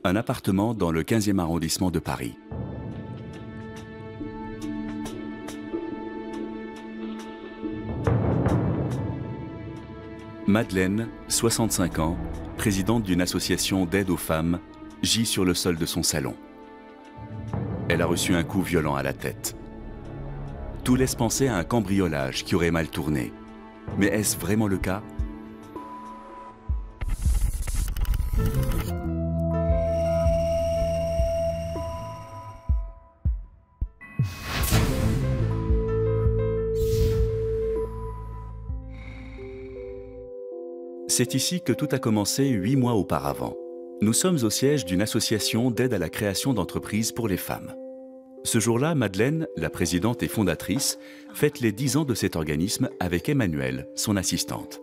Un appartement dans le 15e arrondissement de Paris. Madeleine, 65 ans, présidente d'une association d'aide aux femmes, gît sur le sol de son salon. Elle a reçu un coup violent à la tête. Tout laisse penser à un cambriolage qui aurait mal tourné. Mais est-ce vraiment le cas ? C'est ici que tout a commencé 8 mois auparavant. Nous sommes au siège d'une association d'aide à la création d'entreprises pour les femmes. Ce jour-là, Madeleine, la présidente et fondatrice, fête les 10 ans de cet organisme avec Emmanuelle, son assistante.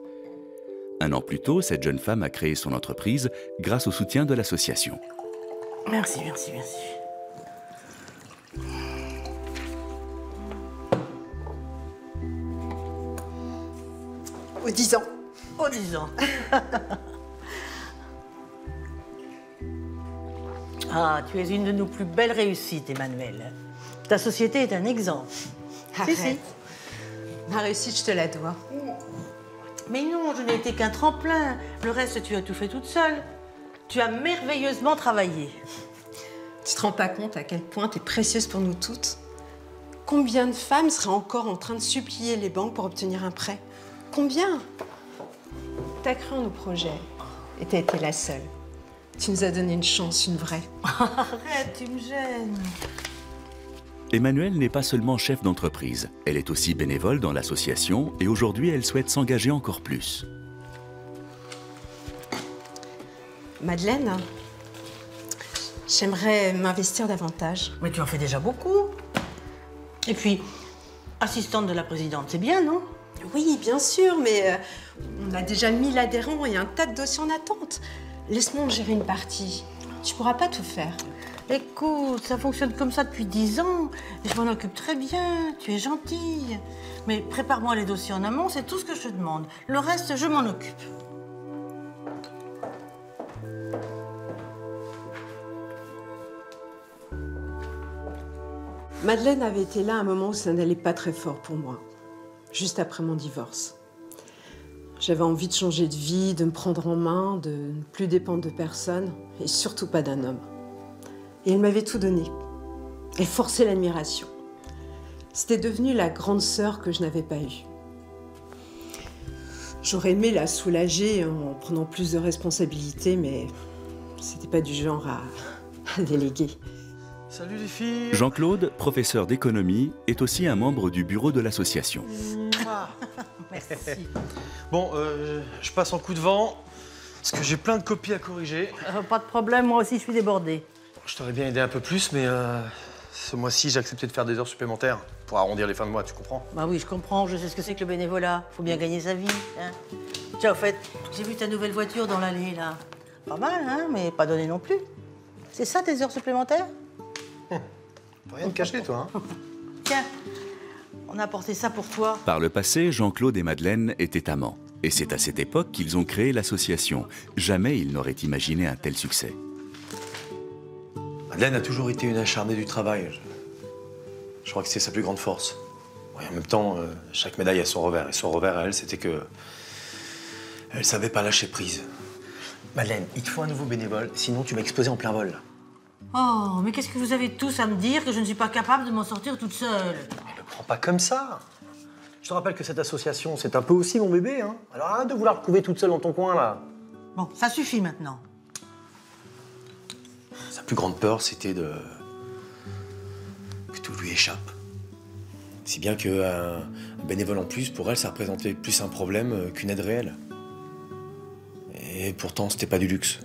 Un an plus tôt, cette jeune femme a créé son entreprise grâce au soutien de l'association. Merci, merci, merci. Aux 10 ans. Aux 10 ans. Ah, tu es une de nos plus belles réussites, Emmanuelle. Ta société est un exemple. Arrête. Si. Ma réussite, je te la dois. Mais non, je n'ai été qu'un tremplin. Le reste, tu as tout fait toute seule. Tu as merveilleusement travaillé. Tu te rends pas compte à quel point tu es précieuse pour nous toutes? Combien de femmes seraient encore en train de supplier les banques pour obtenir un prêt? Combien? T'as cru en nos projets et t'as été la seule. Tu nous as donné une chance, une vraie. Arrête, tu me gênes. Emmanuelle n'est pas seulement chef d'entreprise, elle est aussi bénévole dans l'association et aujourd'hui elle souhaite s'engager encore plus. Madeleine, j'aimerais m'investir davantage. Mais tu en fais déjà beaucoup. Et puis, assistante de la présidente, c'est bien, non? Oui, bien sûr, mais on a déjà 1000 adhérents et un tas de dossiers en attente. Laisse-moi en gérer une partie. Tu pourras pas tout faire. Écoute, ça fonctionne comme ça depuis 10 ans. Et je m'en occupe très bien. Tu es gentille. Mais prépare-moi les dossiers en amont, c'est tout ce que je te demande. Le reste, je m'en occupe. Madeleine avait été là à un moment où ça n'allait pas très fort pour moi. Juste après mon divorce. J'avais envie de changer de vie, de me prendre en main, de ne plus dépendre de personne, et surtout pas d'un homme. Et elle m'avait tout donné. Elle forçait l'admiration. C'était devenu la grande sœur que je n'avais pas eue. J'aurais aimé la soulager en prenant plus de responsabilités, mais c'était pas du genre à déléguer. Salut les filles. Jean-Claude, professeur d'économie, est aussi un membre du bureau de l'association. Merci. Bon, je passe en coup de vent, parce que j'ai plein de copies à corriger. Pas de problème, moi aussi je suis débordée. Je t'aurais bien aidé un peu plus, mais ce mois-ci, j'ai accepté de faire des heures supplémentaires pour arrondir les fins de mois, tu comprends? Bah oui, je comprends, je sais ce que c'est que le bénévolat. Faut bien gagner sa vie, hein. Tiens, au fait, j'ai vu ta nouvelle voiture dans l'allée, là. Pas mal, hein, mais pas donné non plus. C'est ça, tes heures supplémentaires? T'as rien de caché, toi, hein? Tiens, on a apporté ça pour toi. Par le passé, Jean-Claude et Madeleine étaient amants. Et c'est à cette époque qu'ils ont créé l'association. Jamais ils n'auraient imaginé un tel succès. Madeleine a toujours été une acharnée du travail. Je crois que c'est sa plus grande force. Et en même temps, chaque médaille a son revers. Et son revers à elle, c'était que elle savait pas lâcher prise. Madeleine, il te faut un nouveau bénévole, sinon tu vas exploser en plein vol. Oh, mais qu'est-ce que vous avez tous à me dire que je ne suis pas capable de m'en sortir toute seule? Mais le prends pas comme ça. Je te rappelle que cette association, c'est un peu aussi mon bébé, hein. Alors arrête de vouloir le prouver toute seule dans ton coin, là. Bon, ça suffit maintenant. Sa plus grande peur, c'était que tout lui échappe. Si bien qu'un bénévole en plus, pour elle, ça représentait plus un problème qu'une aide réelle. Et pourtant, c'était pas du luxe.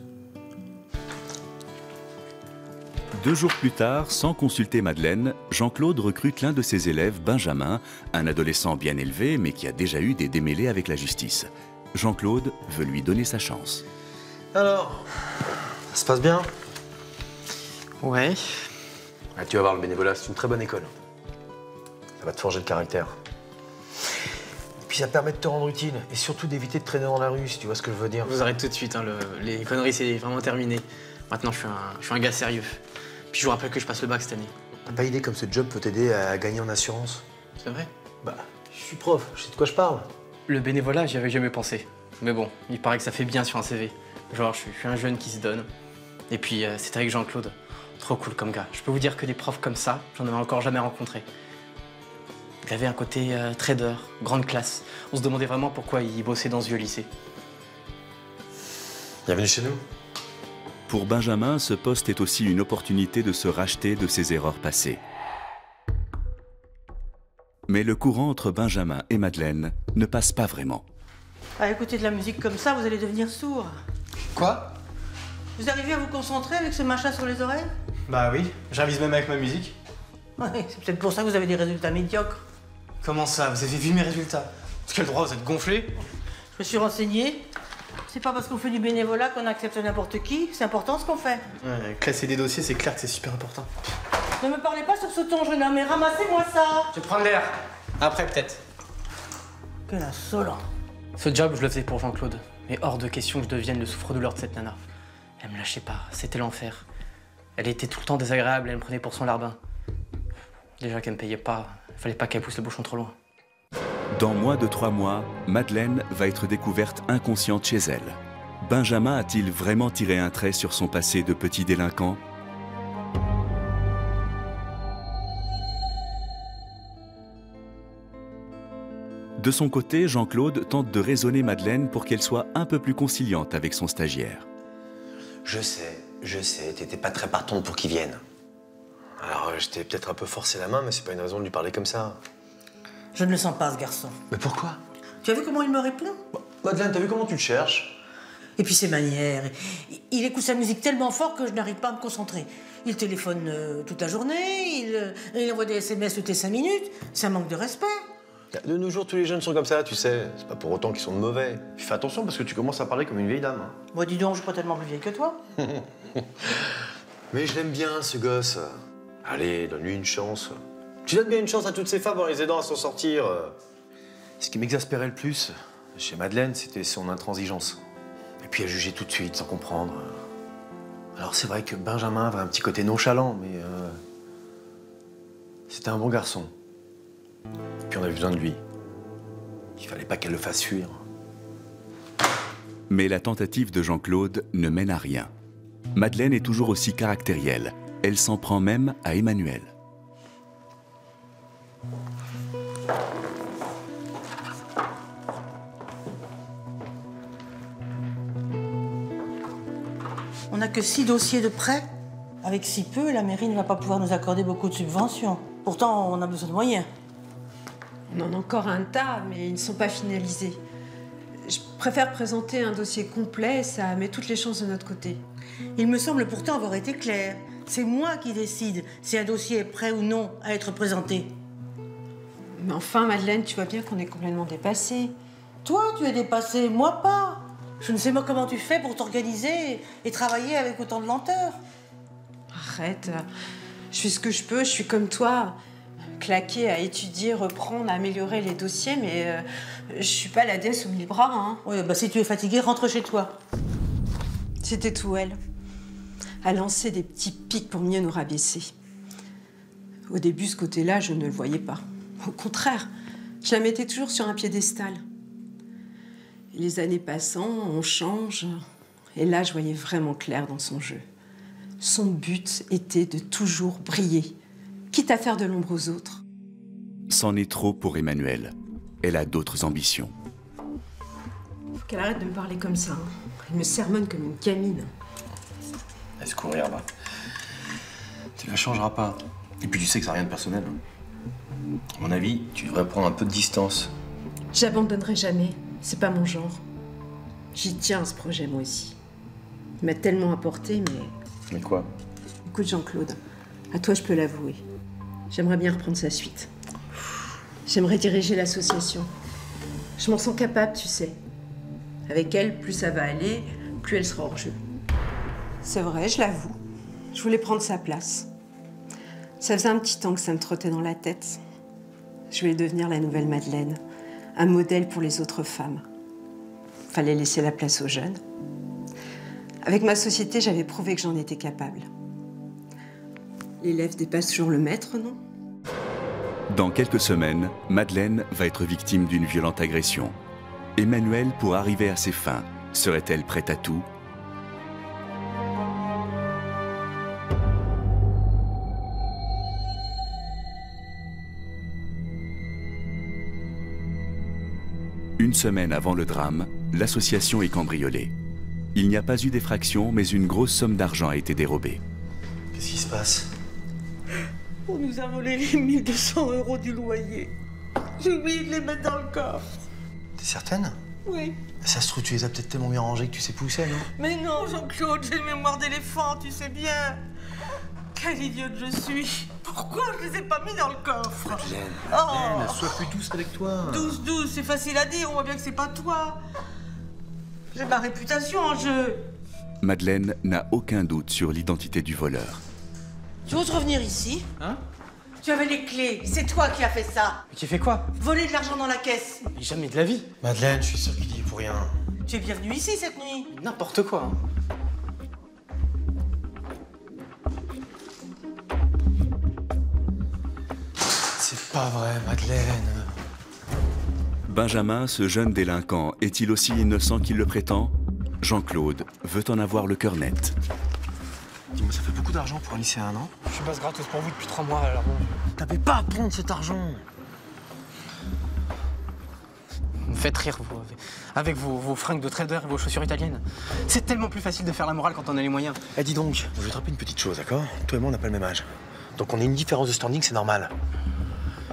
2 jours plus tard, sans consulter Madeleine, Jean-Claude recrute l'un de ses élèves, Benjamin, un adolescent bien élevé mais qui a déjà eu des démêlés avec la justice. Jean-Claude veut lui donner sa chance. Alors, ça se passe bien? Ouais. Ah, tu vas voir, le bénévolat, c'est une très bonne école. Ça va te forger le caractère. Et puis ça permet de te rendre utile et surtout d'éviter de traîner dans la rue, si tu vois ce que je veux dire. Je vous arrête tout de suite, hein, les conneries, c'est vraiment terminé. Maintenant, je suis un gars sérieux. Puis je vous rappelle que je passe le bac cette année. T'as pas idée comme ce job peut t'aider à gagner en assurance? C'est vrai? Bah, je suis prof, je sais de quoi je parle. Le bénévolat, j'y avais jamais pensé. Mais bon, il paraît que ça fait bien sur un CV. Genre, je suis un jeune qui se donne. Et puis, c'était avec Jean-Claude. Trop cool comme gars. Je peux vous dire que des profs comme ça, j'en avais encore jamais rencontré. Il avait un côté trader, grande classe. On se demandait vraiment pourquoi il bossait dans ce vieux lycée. Bienvenue chez nous. Pour Benjamin, ce poste est aussi une opportunité de se racheter de ses erreurs passées. Mais le courant entre Benjamin et Madeleine ne passe pas vraiment. À écouter de la musique comme ça, vous allez devenir sourd. Quoi? Vous arrivez à vous concentrer avec ce machin sur les oreilles? Bah oui, j'avise même avec ma musique. Ouais, c'est peut-être pour ça que vous avez des résultats médiocres. Comment ça? Vous avez vu mes résultats? Parce quel droit, vous êtes gonflé? Je me suis renseignée. C'est pas parce qu'on fait du bénévolat qu'on accepte n'importe qui. C'est important ce qu'on fait. Ouais, classer des dossiers, c'est clair que c'est super important. Ne me parlez pas sur ce ton, jeune homme, mais ramassez-moi ça. Je vais prendre l'air. Après, peut-être. Quelle insolent. Ce job, je le faisais pour Jean-Claude. Mais hors de question que je devienne le souffre-douleur de cette nana. Elle me lâchait pas, c'était l'enfer. Elle était tout le temps désagréable, elle me prenait pour son larbin. Déjà qu'elle me payait pas, il fallait pas qu'elle pousse le bouchon trop loin. Dans moins de 3 mois, Madeleine va être découverte inconsciente chez elle. Benjamin a-t-il vraiment tiré un trait sur son passé de petit délinquant? De son côté, Jean-Claude tente de raisonner Madeleine pour qu'elle soit un peu plus conciliante avec son stagiaire. Je sais, t'étais pas très partante pour qu'il vienne. Alors, je t'ai peut-être un peu forcé la main, mais c'est pas une raison de lui parler comme ça. Je ne le sens pas, ce garçon. Mais pourquoi? Tu as vu comment il me répond? Madeleine, t'as vu comment tu le cherches? Et puis ses manières. Il écoute sa musique tellement fort que je n'arrive pas à me concentrer. Il téléphone toute la journée, il envoie des SMS toutes les 5 minutes. C'est un manque de respect. De nos jours, tous les jeunes sont comme ça, tu sais. C'est pas pour autant qu'ils sont mauvais. Puis fais attention parce que tu commences à parler comme une vieille dame. Moi, dis donc, je suis pas tellement plus vieille que toi. Mais je l'aime bien, ce gosse. Allez, donne-lui une chance. Tu donnes bien une chance à toutes ces femmes en les aidant à s'en sortir. Ce qui m'exaspérait le plus chez Madeleine, c'était son intransigeance. Et puis elle jugeait tout de suite, sans comprendre. Alors c'est vrai que Benjamin avait un petit côté nonchalant, mais c'était un bon garçon. Et puis on avait besoin de lui. Il fallait pas qu'elle le fasse fuir. Mais la tentative de Jean-Claude ne mène à rien. Madeleine est toujours aussi caractérielle. Elle s'en prend même à Emmanuel. On n'a que 6 dossiers de prêt. Avec si peu, la mairie ne va pas pouvoir nous accorder beaucoup de subventions. Pourtant, on a besoin de moyens. On en a encore un tas, mais ils ne sont pas finalisés. Je préfère présenter un dossier complet, ça met toutes les chances de notre côté. Il me semble pourtant avoir été clair. C'est moi qui décide si un dossier est prêt ou non à être présenté. Mais enfin, Madeleine, tu vois bien qu'on est complètement dépassés. Toi, tu es dépassée, moi pas. Je ne sais pas comment tu fais pour t'organiser et travailler avec autant de lenteur. Arrête, je fais ce que je peux, je suis comme toi. Claquer à étudier, reprendre, à améliorer les dossiers, mais je suis pas la déesse aux 1000 bras. Hein. Oui, bah si tu es fatiguée, rentre chez toi. C'était tout elle. À lancer des petits pics pour mieux nous rabaisser. Au début, ce côté-là, je ne le voyais pas. Au contraire, je la mettais toujours sur un piédestal. Et les années passant, on change. Et là, je voyais vraiment clair dans son jeu. Son but était de toujours briller, quitte à faire de l'ombre aux autres. C'en est trop pour Emmanuel. Elle a d'autres ambitions. Faut qu'elle arrête de me parler comme ça. Hein. Elle me sermonne comme une gamine. Laisse courir, là. Tu la changeras pas. Et puis tu sais que ça n'a rien de personnel. À mon avis, tu devrais prendre un peu de distance. J'abandonnerai jamais. C'est pas mon genre. J'y tiens à ce projet, moi aussi. Il m'a tellement apporté, mais... Mais quoi? Écoute, Jean-Claude, à toi, je peux l'avouer. J'aimerais bien reprendre sa suite. J'aimerais diriger l'association. Je m'en sens capable, tu sais. Avec elle, plus ça va aller, plus elle sera hors jeu. C'est vrai, je l'avoue. Je voulais prendre sa place. Ça faisait un petit temps que ça me trottait dans la tête. Je voulais devenir la nouvelle Madeleine. un modèle pour les autres femmes. Fallait laisser la place aux jeunes. Avec ma société, j'avais prouvé que j'en étais capable. L'élève dépasse toujours le maître, non? Dans quelques semaines, Madeleine va être victime d'une violente agression. Emmanuelle, pour arriver à ses fins, serait-elle prête à tout? Une semaine avant le drame, l'association est cambriolée. Il n'y a pas eu d'effraction, mais une grosse somme d'argent a été dérobée. Qu'est-ce qui se passe? On nous a volé les 1200 € du loyer. J'ai oublié de les mettre dans le coffre. T'es certaine? Oui. Ça se trouve, tu les as peut-être tellement bien rangés que tu sais plus où c'est, non? Mais non, Jean-Claude, j'ai une mémoire d'éléphant, tu sais bien. Quelle idiote je suis. Pourquoi je les ai pas mis dans le coffre? Madeleine, sois plus douce avec toi. Douce, c'est facile à dire, on voit bien que c'est pas toi. J'ai ma réputation en jeu. Madeleine n'a aucun doute sur l'identité du voleur. Tu oses revenir ici? Hein? Tu avais les clés, c'est toi qui as fait ça. Mais qui fait quoi? Voler de l'argent dans la caisse. Mais jamais de la vie. Madeleine, je suis sûr qu'il y est pour rien. Tu es bien venu ici cette nuit. N'importe quoi, hein. C'est pas vrai, Madeleine. Benjamin, ce jeune délinquant, est-il aussi innocent qu'il le prétend? Jean-Claude veut en avoir le cœur net. Dis-moi, ça fait beaucoup d'argent pour un lycéen, non? Je suis basse gratos pour vous depuis 3 mois, alors bon. T'avais pas à prendre cet argent. Vous me faites rire, vous, avec vos fringues de trader et vos chaussures italiennes. C'est tellement plus facile de faire la morale quand on a les moyens. Eh, dis donc, je vais te rappeler une petite chose, d'accord? Toi et moi, on n'a pas le même âge. Donc on a une différence de standing, c'est normal.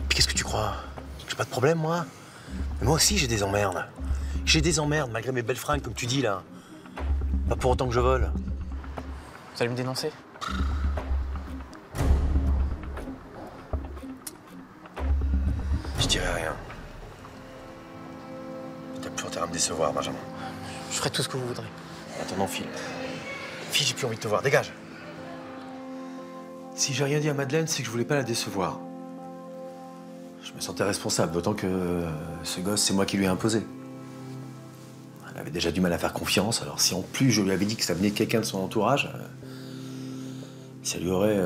Puis qu'est-ce que tu crois? J'ai pas de problème, moi? Mais moi aussi, j'ai des emmerdes. J'ai des emmerdes, malgré mes belles fringues, comme tu dis, là. Pas pour autant que je vole. Vous allez me dénoncer? Je dirais rien. T'as plus intérêt à me décevoir, Benjamin. Je ferai tout ce que vous voudrez. Attends, file. Fille, j'ai plus envie de te voir, dégage. Si j'ai rien dit à Madeleine, c'est que je voulais pas la décevoir. Je me sentais responsable, d'autant que ce gosse, c'est moi qui lui ai imposé. Elle avait déjà du mal à faire confiance, alors si en plus je lui avais dit que ça venait de quelqu'un de son entourage, ça lui aurait,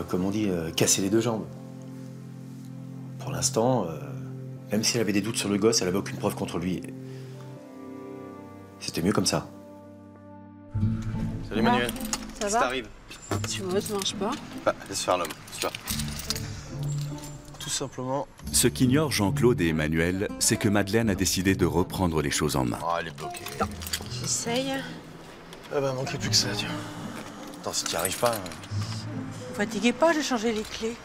comme on dit, cassé les deux jambes. Pour l'instant, même si elle avait des doutes sur le gosse, elle avait aucune preuve contre lui. C'était mieux comme ça. Salut Manuel. Ça Ça va? t'arrive? Tu vois, ça marche pas? Bah, laisse faire l'homme, tu vois. Tout simplement. Ce qu'ignorent Jean-Claude et Emmanuel, c'est que Madeleine a décidé de reprendre les choses en main. Oh, elle est bloquée. J'essaye. Ah bah, manquait plus que ça, tiens. Attends, si t'y arrives pas. Vous fatiguez pas, j'ai changé les clés.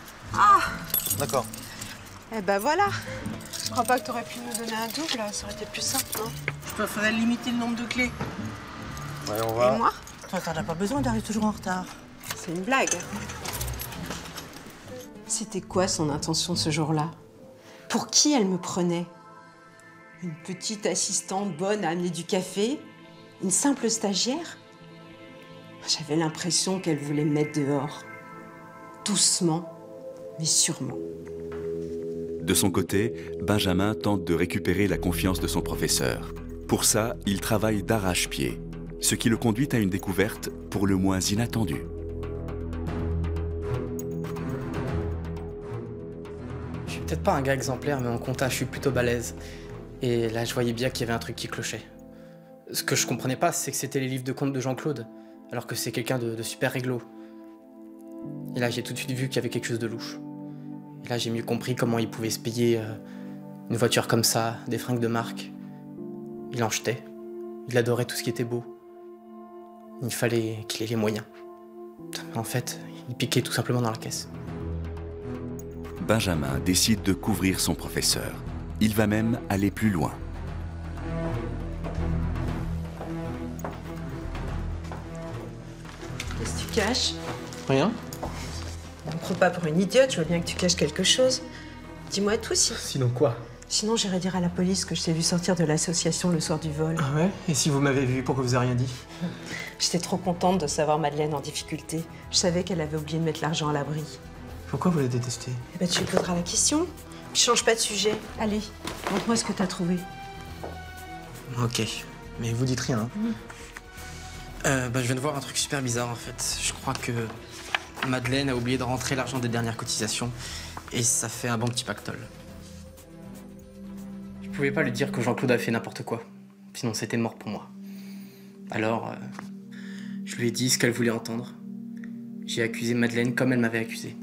D'accord. Eh ben voilà. Je crois pas que t'aurais pu nous donner un double, ça aurait été plus simple, non? Je préférerais limiter le nombre de clés. Ouais, on va. Et moi? Toi, t'en as pas besoin, t'arrives toujours en retard. C'est une blague. C'était quoi son intention ce jour-là? Pour qui elle me prenait? Une petite assistante bonne à amener du café? Une simple stagiaire? J'avais l'impression qu'elle voulait me mettre dehors. Doucement, mais sûrement. De son côté, Benjamin tente de récupérer la confiance de son professeur. Pour ça, il travaille d'arrache-pied, ce qui le conduit à une découverte pour le moins inattendue. Je suis peut-être pas un gars exemplaire, mais en compta, je suis plutôt balèze. Et là, je voyais bien qu'il y avait un truc qui clochait. Ce que je comprenais pas, c'est que c'était les livres de comptes de Jean-Claude, alors que c'est quelqu'un de super réglo. Et là, j'ai tout de suite vu qu'il y avait quelque chose de louche. Et là, j'ai mieux compris comment il pouvait se payer une voiture comme ça, des fringues de marque. Il en jetait. Il adorait tout ce qui était beau. Il fallait qu'il ait les moyens. En fait, il piquait tout simplement dans la caisse. Benjamin décide de couvrir son professeur. Il va même aller plus loin. Qu'est-ce que tu caches? Rien? Ne me prends pas pour une idiote, je vois bien que tu caches quelque chose. Dis-moi tout si. Sinon quoi? Sinon, j'irai dire à la police que je t'ai vu sortir de l'association le soir du vol. Ah ouais? Et si vous m'avez vu, pourquoi vous avez rien dit? J'étais trop contente de savoir Madeleine en difficulté. Je savais qu'elle avait oublié de mettre l'argent à l'abri. Pourquoi vous la détestez? Eh ben, tu lui poseras la question. Change pas de sujet. Allez, montre-moi ce que t'as trouvé. Ok, mais vous dites rien. Hein. Je viens de voir un truc super bizarre en fait. Je crois que Madeleine a oublié de rentrer l'argent des dernières cotisations et ça fait un bon petit pactole. Je pouvais pas lui dire que Jean-Claude a fait n'importe quoi, sinon c'était mort pour moi. Alors, je lui ai dit ce qu'elle voulait entendre. J'ai accusé Madeleine comme elle m'avait accusé.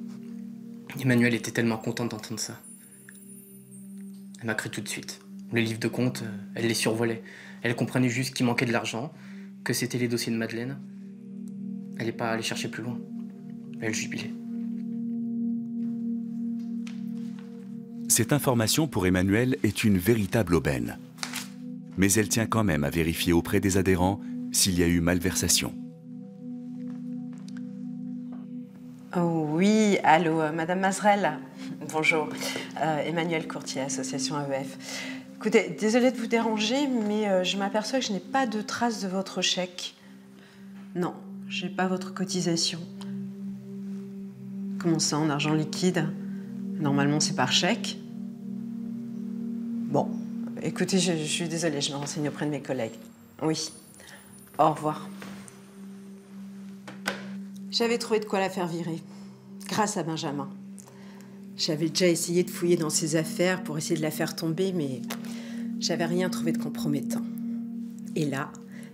Emmanuelle était tellement contente d'entendre ça. Elle m'a cru tout de suite. Les livres de compte, elle les survolait. Elle comprenait juste qu'il manquait de l'argent, que c'était les dossiers de Madeleine. Elle n'est pas allée chercher plus loin. Elle jubilait. Cette information pour Emmanuelle est une véritable aubaine. Mais elle tient quand même à vérifier auprès des adhérents s'il y a eu malversation. Oh oui, allô, Madame Mazerel. Bonjour, Emmanuelle Courtier, association AEF. Écoutez, désolée de vous déranger, mais je m'aperçois que je n'ai pas de trace de votre chèque. Non, j'ai pas votre cotisation. Comment ça, en argent liquide? Normalement, c'est par chèque. Bon, écoutez, je suis désolée, je me renseigne auprès de mes collègues. Oui, au revoir. J'avais trouvé de quoi la faire virer, grâce à Benjamin. J'avais déjà essayé de fouiller dans ses affaires pour essayer de la faire tomber, mais j'avais rien trouvé de compromettant. Et là,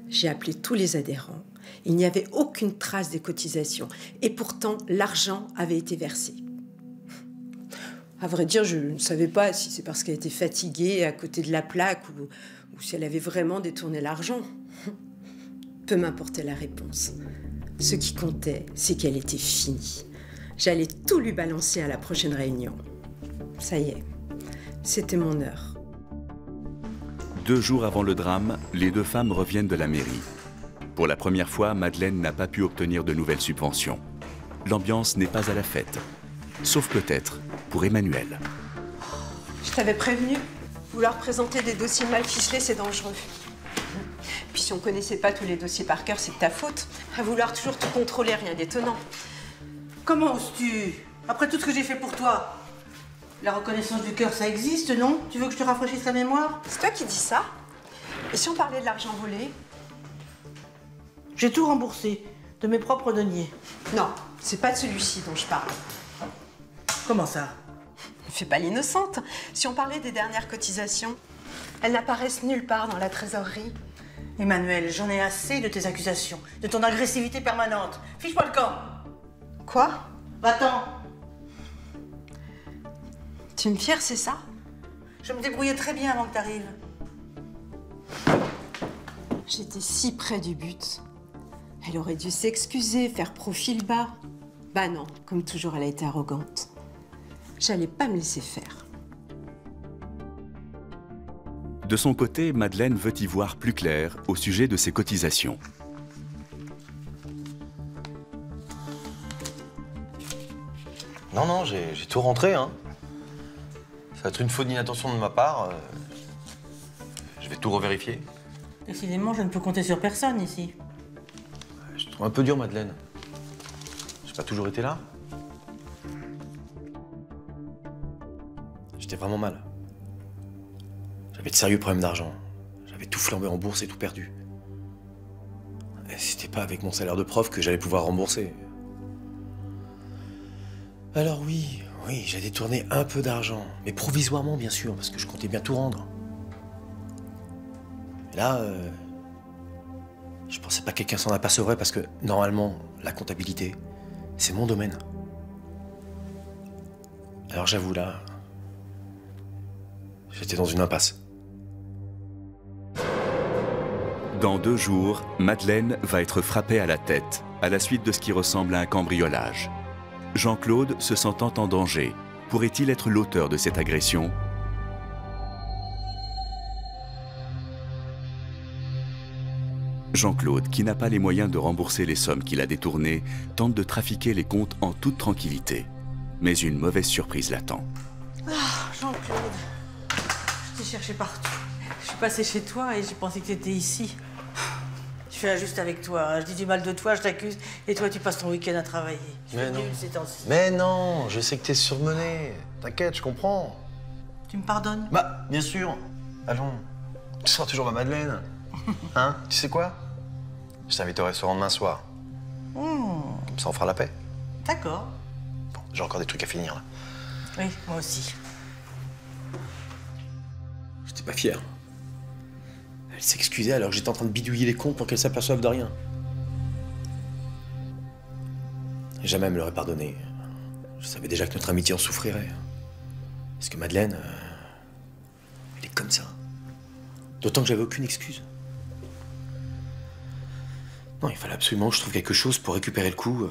j'ai appelé tous les adhérents. Il n'y avait aucune trace des cotisations. Et pourtant, l'argent avait été versé. À vrai dire, je ne savais pas si c'est parce qu'elle était fatiguée à côté de la plaque ou si elle avait vraiment détourné l'argent. Peu m'importait la réponse. Ce qui comptait, c'est qu'elle était finie. J'allais tout lui balancer à la prochaine réunion. Ça y est, c'était mon heure. 2 jours avant le drame, les 2 femmes reviennent de la mairie. Pour la première fois, Madeleine n'a pas pu obtenir de nouvelles subventions. L'ambiance n'est pas à la fête. Sauf peut-être pour Emmanuelle. Je t'avais prévenu, vouloir présenter des dossiers mal ficelés, c'est dangereux. Puis si on connaissait pas tous les dossiers par cœur, c'est de ta faute. À vouloir toujours tout contrôler, rien d'étonnant. Comment oses-tu? Après tout ce que j'ai fait pour toi. La reconnaissance du cœur, ça existe, non? Tu veux que je te rafraîchisse la mémoire? C'est toi qui dis ça? Et si on parlait de l'argent volé? J'ai tout remboursé, de mes propres deniers. Non, c'est pas de celui-ci dont je parle. Comment ça? Ne fais pas l'innocente. Si on parlait des dernières cotisations, elles n'apparaissent nulle part dans la trésorerie. Emmanuelle, j'en ai assez de tes accusations, de ton agressivité permanente. Fiche-moi le camp. Quoi? Va-t'en. Tu me fières, c'est ça? Je me débrouillais très bien avant que t'arrives. J'étais si près du but. Elle aurait dû s'excuser, faire profil bas. Bah non, comme toujours, elle a été arrogante. J'allais pas me laisser faire. De son côté, Madeleine veut y voir plus clair au sujet de ses cotisations. Non, j'ai tout rentré, hein. Ça va être une faute d'inattention de ma part. Je vais tout revérifier. Décidément, je ne peux compter sur personne ici. Je te trouve un peu dur, Madeleine. J'ai pas toujours été là. J'étais vraiment mal. J'avais de sérieux problèmes d'argent. J'avais tout flambé en bourse et tout perdu. Et c'était pas avec mon salaire de prof que j'allais pouvoir rembourser. Alors oui, j'ai détourné un peu d'argent. Mais provisoirement, bien sûr, parce que je comptais bien tout rendre. Et là, je pensais pas que quelqu'un s'en apercevrait parce que, normalement, la comptabilité, c'est mon domaine. Alors j'avoue, là, j'étais dans une impasse. Dans 2 jours, Madeleine va être frappée à la tête à la suite de ce qui ressemble à un cambriolage. Jean-Claude, se sentant en danger, pourrait-il être l'auteur de cette agression? Jean-Claude, qui n'a pas les moyens de rembourser les sommes qu'il a détournées, tente de trafiquer les comptes en toute tranquillité. Mais une mauvaise surprise l'attend. Ah, Jean-Claude, je t'ai cherché partout. Je suis passée chez toi et j'ai pensé que tu étais ici. Je fais juste avec toi. Je dis du mal de toi, je t'accuse. Et toi, tu passes ton week-end à travailler. Mais non. Ces temps-ci. Mais non, je sais que t'es surmené. T'inquiète, je comprends. Tu me pardonnes? Bah, bien sûr. Allons, tu seras toujours ma Madeleine. Hein? Tu sais quoi? Je t'invite au restaurant demain soir. Comme ça, on fera la paix. D'accord. Bon, j'ai encore des trucs à finir, là. Oui, moi aussi. J'étais pas fier. Elle s'excusait alors que j'étais en train de bidouiller les comptes pour qu'elle s'aperçoive de rien. Et jamais elle me l'aurait pardonné. Je savais déjà que notre amitié en souffrirait. Parce que Madeleine, elle est comme ça. D'autant que j'avais aucune excuse. Non, il fallait absolument que je trouve quelque chose pour récupérer le coup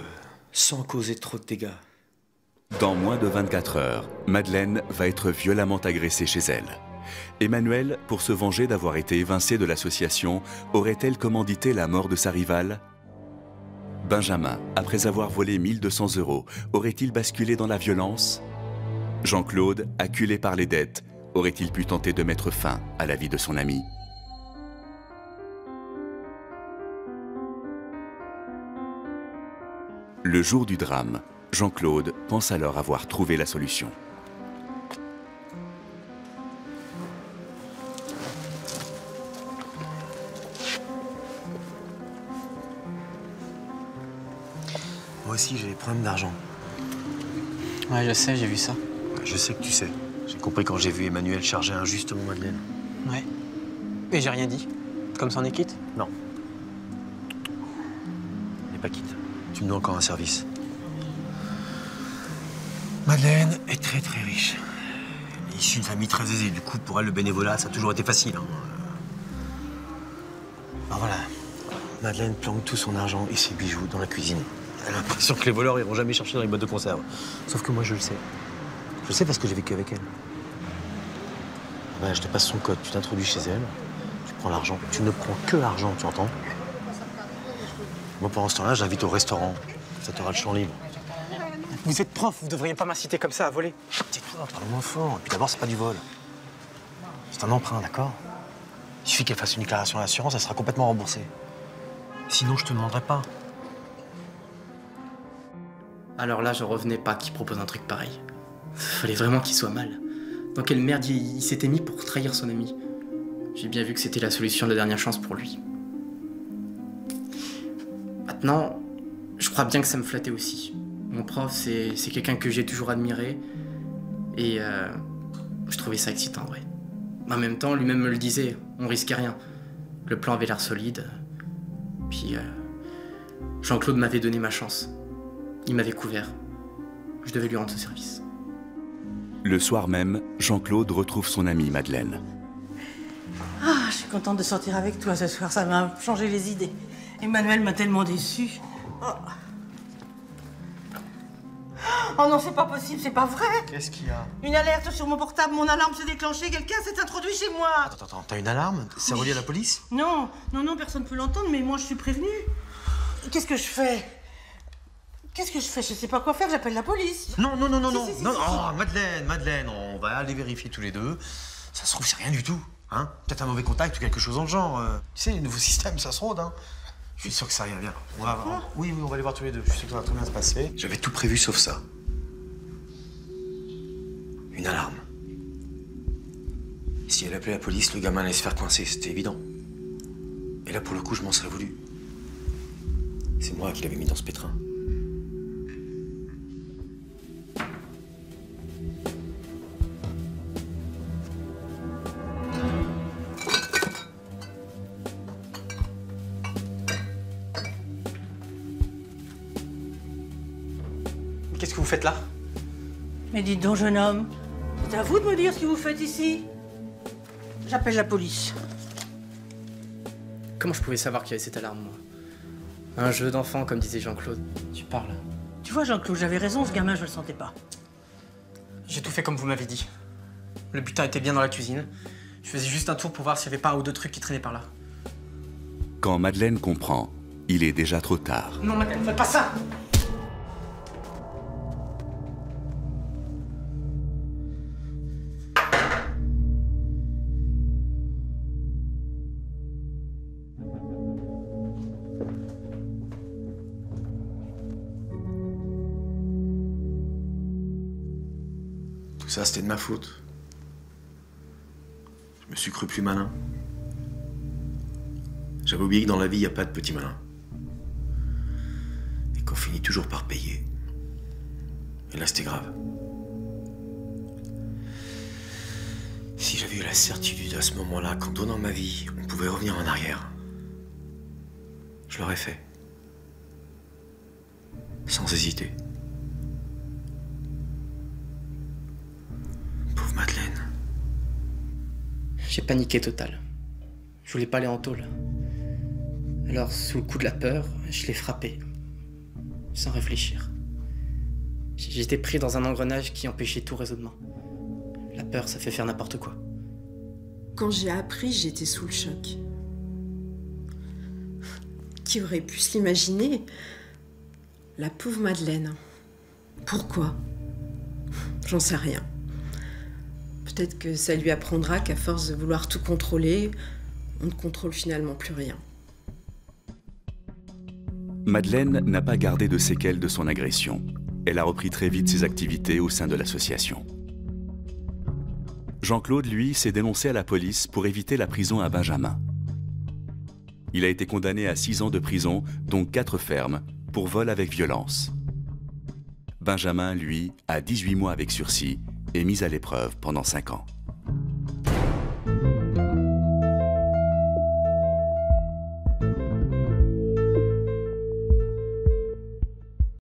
sans causer trop de dégâts. Dans moins de 24 heures, Madeleine va être violemment agressée chez elle. Emmanuelle, pour se venger d'avoir été évincée de l'association, aurait-elle commandité la mort de sa rivale? Benjamin, après avoir volé 1 200 €, aurait-il basculé dans la violence? Jean-Claude, acculé par les dettes, aurait-il pu tenter de mettre fin à la vie de son ami? Le jour du drame, Jean-Claude pense alors avoir trouvé la solution. Moi aussi, j'ai des problèmes d'argent. Ouais, je sais, j'ai vu ça. Je sais que tu sais. J'ai compris quand j'ai vu Emmanuel charger injustement Madeleine. Ouais. Mais j'ai rien dit. Comme ça, on est quitte? Non. On n'est pas quitte. Tu me dois encore un service. Madeleine est très très riche. Elle est issue d'une famille très aisée. Du coup, pour elle, le bénévolat, ça a toujours été facile. Hein. Alors voilà. Madeleine planque tout son argent et ses bijoux dans la cuisine. Elle a l'impression que les voleurs iront jamais chercher dans les boîtes de conserve. Sauf que moi, je le sais. Je le sais parce que j'ai vécu avec elle. Ben, je te passe son code, tu t'introduis chez elle, tu prends l'argent. Tu ne prends que l'argent, tu entends? Moi, pendant ce temps-là, j'invite au restaurant. Ça t'aura le champ libre. Vous êtes prof, vous devriez pas m'inciter comme ça à voler. Tais-toi, parle moins fort. Et puis d'abord, c'est pas du vol. C'est un emprunt, d'accord? Il suffit qu'elle fasse une déclaration à l'assurance, elle sera complètement remboursée. Sinon, je te demanderai pas. Alors là, je revenais pas qu'il propose un truc pareil. Fallait vraiment qu'il soit mal. Dans quelle merde il s'était mis pour trahir son ami? J'ai bien vu que c'était la solution de la dernière chance pour lui. Maintenant, je crois bien que ça me flattait aussi. Mon prof, c'est quelqu'un que j'ai toujours admiré. Et je trouvais ça excitant, ouais. En même temps, lui-même me le disait, on risquait rien. Le plan avait l'air solide. Puis Jean-Claude m'avait donné ma chance. Il m'avait couvert. Je devais lui rendre ce service. Le soir même, Jean-Claude retrouve son amie Madeleine. Ah, je suis contente de sortir avec toi ce soir, ça m'a changé les idées. Emmanuel m'a tellement déçue. Oh non, c'est pas possible, c'est pas vrai. Qu'est-ce qu'il y a? Une alerte sur mon portable, mon alarme s'est déclenchée, quelqu'un s'est introduit chez moi. Attends, t'as une alarme? C'est relié à la police? Non, personne ne peut l'entendre, mais moi je suis prévenue. Qu'est-ce que je fais? Je sais pas quoi faire, j'appelle la police. Non. Si. Oh, Madeleine, on va aller vérifier tous les deux. Ça se trouve, c'est rien du tout. Hein? Peut-être un mauvais contact ou quelque chose dans le genre. Tu sais, les nouveaux systèmes, ça se rôde. Hein? Je suis sûr que c'est rien, viens. Oui, on va aller voir tous les deux. Je suis sûr que ça va très bien se passer. J'avais tout prévu sauf ça. Une alarme. Si elle appelait la police, le gamin allait se faire coincer, c'était évident. Et là, pour le coup, je m'en serais voulu. C'est moi qui l'avais mis dans ce pétrin. Qu'est-ce que vous faites là? Mais dites donc, jeune homme, c'est à vous de me dire ce que vous faites ici. J'appelle la police. Comment je pouvais savoir qu'il y avait cette alarme, moi? Un jeu d'enfant, comme disait Jean-Claude. Tu parles. Tu vois, Jean-Claude, j'avais raison, ce gamin, je le sentais pas. J'ai tout fait comme vous m'avez dit. Le butin était bien dans la cuisine. Je faisais juste un tour pour voir s'il y avait pas un ou deux trucs qui traînaient par là. Quand Madeleine comprend, il est déjà trop tard. Non, Madeleine, faites pas ça! Tout ça, c'était de ma faute. Je me suis cru plus malin. J'avais oublié que dans la vie, il n'y a pas de petits malins. Et qu'on finit toujours par payer. Et là, c'était grave. Si j'avais eu la certitude à ce moment-là qu'en donnant ma vie, on pouvait revenir en arrière, je l'aurais fait. Sans hésiter. Pauvre Madeleine. J'ai paniqué total. Je voulais pas aller en tôle. Alors, sous le coup de la peur, je l'ai frappé. Sans réfléchir. J'étais pris dans un engrenage qui empêchait tout raisonnement. La peur, ça fait faire n'importe quoi. Quand j'ai appris, j'étais sous le choc. Qui aurait pu se l'imaginer? La pauvre Madeleine. Pourquoi? J'en sais rien. Peut-être que ça lui apprendra qu'à force de vouloir tout contrôler, on ne contrôle finalement plus rien. Madeleine n'a pas gardé de séquelles de son agression. Elle a repris très vite ses activités au sein de l'association. Jean-Claude, lui, s'est dénoncé à la police pour éviter la prison à Benjamin. Il a été condamné à 6 ans de prison, dont 4 fermes, pour vol avec violence. Benjamin, lui, a 18 mois avec sursis et mis à l'épreuve pendant 5 ans.